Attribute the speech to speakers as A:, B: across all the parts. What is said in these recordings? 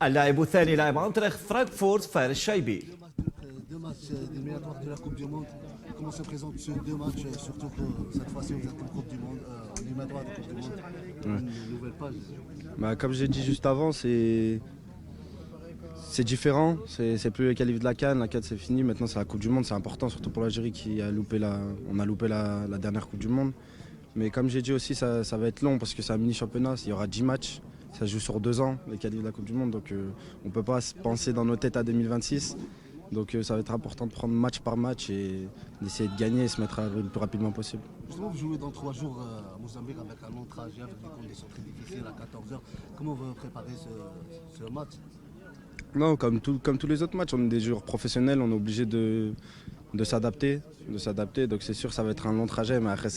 A: اللاعب الثاني لاعب انترخت فرانكفورت فارس شايبي.
B: Deux matchs éliminatoires de la Coupe du Monde. Comment se présentent ces deux matchs, surtout que cette fois-ci vous êtes en Coupe du Monde, éliminatoire de Coupe du Monde, une nouvelle page.
C: Bah, comme j'ai dit juste avant, c'est différent. C'est plus les qualifs de la CAN c'est fini. Maintenant c'est la Coupe du Monde, c'est important, surtout pour l'Algérie qui a loupé on a loupé la dernière Coupe du Monde. Mais comme j'ai dit aussi, ça va être long parce que c'est un mini championnat. Il y aura 10 matchs. Ça se joue sur 2 ans, les qualifs de la Coupe du Monde. Donc on ne peut pas se penser dans nos têtes à 2026. Donc ça va être important de prendre match par match et d'essayer de gagner et se mettre le plus rapidement possible.
B: Justement, vous jouez dans 3 jours à Mozambique avec un long trajet, avec des conditions très difficiles à 14 heures. Comment vous préparez ce match?
C: Non, comme tous les autres matchs, on est des joueurs professionnels, on est obligé de s'adapter. Donc c'est sûr ça va être un long trajet, mais après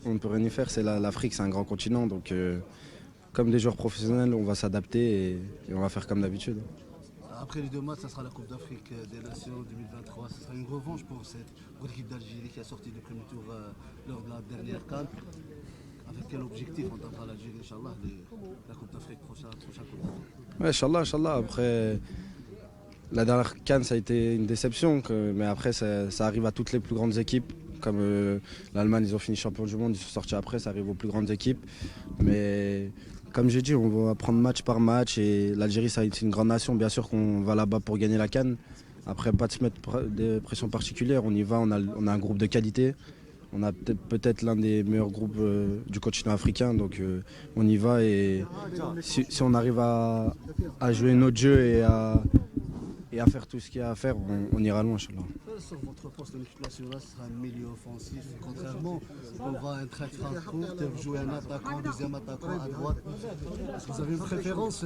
C: on ne peut rien y faire. C'est l'Afrique, c'est un grand continent. Donc comme des joueurs professionnels, on va s'adapter et on va faire comme d'habitude.
B: Après les 2 matchs, ça sera la Coupe d'Afrique des Nations 2023. Ce sera une revanche pour cette équipe d'Algérie qui a sorti le premier tour lors de la dernière CAN. Avec quel objectif on tentera l'Algérie, Inch'Allah, la Coupe d'Afrique, prochaine Coupe d'Afrique?
C: Ouais, Inch'Allah. Après, la dernière CAN, ça a été une déception, mais après, ça arrive à toutes les plus grandes équipes. Comme l'Allemagne, ils ont fini champion du monde, ils sont sortis après, ça arrive aux plus grandes équipes. Mais comme j'ai dit, on va prendre match par match et l'Algérie, c'est une grande nation. Bien sûr qu'on va là-bas pour gagner la CAN. Après, pas de se mettre de pression particulière. On y va, on a un groupe de qualité. On a peut-être l'un des meilleurs groupes du continent africain. Donc on y va et si on arrive à jouer notre jeu et à faire tout ce qu'il y a à faire, on ira loin, Inch'Allah.
B: Sur votre poste de l'équipe nationale, ce sera un milieu offensif. Contrairement, on va un trait court, vous jouez un attaquant, deuxième attaquant à droite. Est-ce que vous avez une préférence?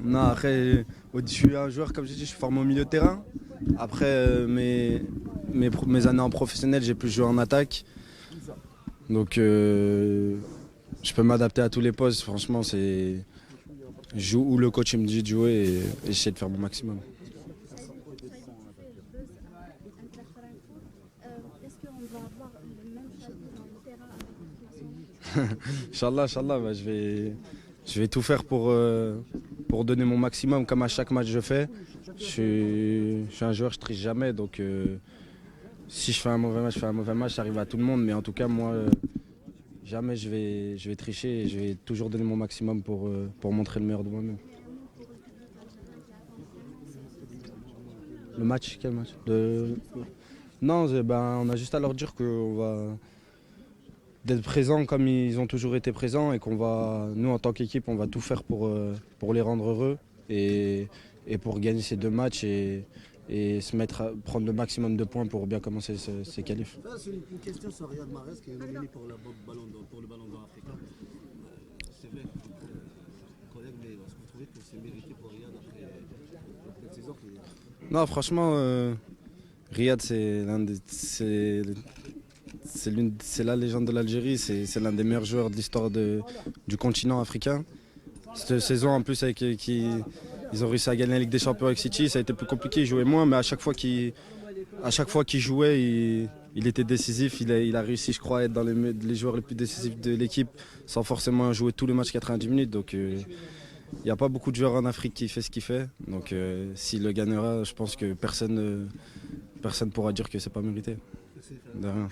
C: Non, après, je suis un joueur, comme j'ai dit, je suis formé au milieu de terrain. Après, mes années en professionnel, j'ai pu jouer en attaque. Donc, je peux m'adapter à tous les postes. Franchement, je joue où le coach me dit de jouer et j'essaie de faire mon maximum.
D: Est-ce qu'on va avoir le même chapitre dans le terrain avec
C: Inch'Allah, bah, je vais tout faire pour donner mon maximum comme à chaque match je fais. Je suis un joueur, je triche jamais. Donc si je fais un mauvais match, ça arrive à tout le monde. Mais en tout cas, moi, jamais je vais tricher et je vais toujours donner mon maximum pour montrer le meilleur de moi-même. Le match, quel match? Non, on a juste à leur dire qu'on va d'être présents comme ils ont toujours été présents et nous en tant qu'équipe, on va tout faire pour les rendre heureux et pour gagner ces 2 matchs et prendre le maximum de points pour bien commencer ces qualifs.
B: C'est une question sur Riyad Mahrez qui est nominé pour le ballon d'or africain. C'est vrai, collègue, mais est-ce que vous trouvez que c'est mérité pour Riyad après cette saison
C: Non, franchement, Riyad, c'est la légende de l'Algérie, c'est l'un des meilleurs joueurs de l'histoire du continent africain. Cette saison, en plus, ils ont réussi à gagner la Ligue des Champions avec City, ça a été plus compliqué, il jouait moins, mais à chaque fois qu'il jouait, il était décisif. Il a réussi, je crois, à être dans les joueurs les plus décisifs de l'équipe, sans forcément jouer tous les matchs 90 minutes. Donc, il n'y a pas beaucoup de joueurs en Afrique qui fait ce qu'il fait. Donc, s'il le gagnera, je pense que personne ne pourra dire que c'est pas mérité. De rien.